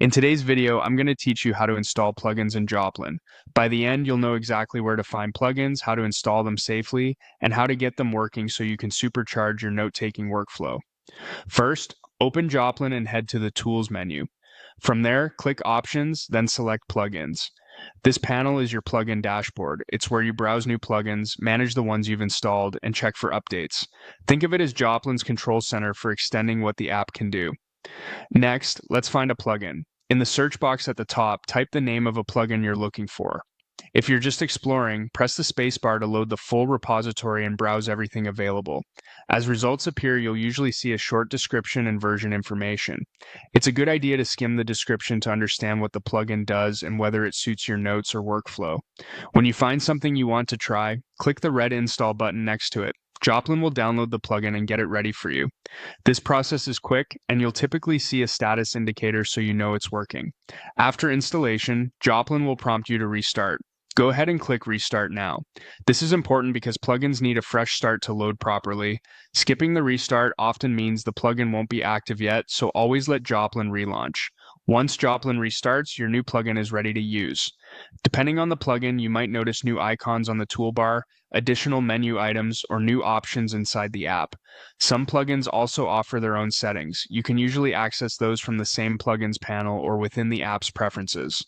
In today's video, I'm going to teach you how to install plugins in Joplin. By the end, you'll know exactly where to find plugins, how to install them safely, and how to get them working so you can supercharge your note-taking workflow. First, open Joplin and head to the Tools menu. From there, click Options, then select Plugins. This panel is your plugin dashboard. It's where you browse new plugins, manage the ones you've installed, and check for updates. Think of it as Joplin's control center for extending what the app can do. Next, let's find a plugin. In the search box at the top, type the name of a plugin you're looking for. If you're just exploring, press the spacebar to load the full repository and browse everything available. As results appear, you'll usually see a short description and version information. It's a good idea to skim the description to understand what the plugin does and whether it suits your notes or workflow. When you find something you want to try, click the red install button next to it. Joplin will download the plugin and get it ready for you. This process is quick, and you'll typically see a status indicator so you know it's working. After installation, Joplin will prompt you to restart. Go ahead and click Restart Now. This is important because plugins need a fresh start to load properly. Skipping the restart often means the plugin won't be active yet, so always let Joplin relaunch. Once Joplin restarts, your new plugin is ready to use. Depending on the plugin, you might notice new icons on the toolbar, additional menu items, or new options inside the app. Some plugins also offer their own settings. You can usually access those from the same plugins panel or within the app's preferences.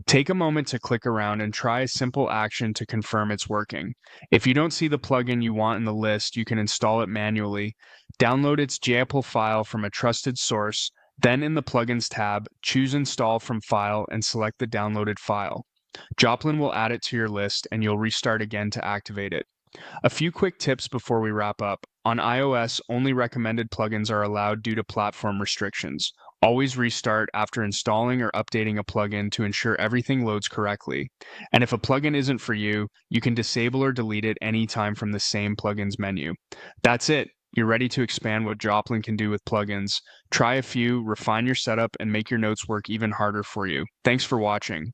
Take a moment to click around and try a simple action to confirm it's working. If you don't see the plugin you want in the list, you can install it manually. Download its YAML file from a trusted source. Then in the Plugins tab, choose Install from File and select the downloaded file. Joplin will add it to your list and you'll restart again to activate it. A few quick tips before we wrap up. On iOS, only recommended plugins are allowed due to platform restrictions. Always restart after installing or updating a plugin to ensure everything loads correctly. And if a plugin isn't for you, you can disable or delete it anytime from the same plugins menu. That's it. You're ready to expand what Joplin can do with plugins. Try a few, refine your setup, and make your notes work even harder for you. Thanks for watching.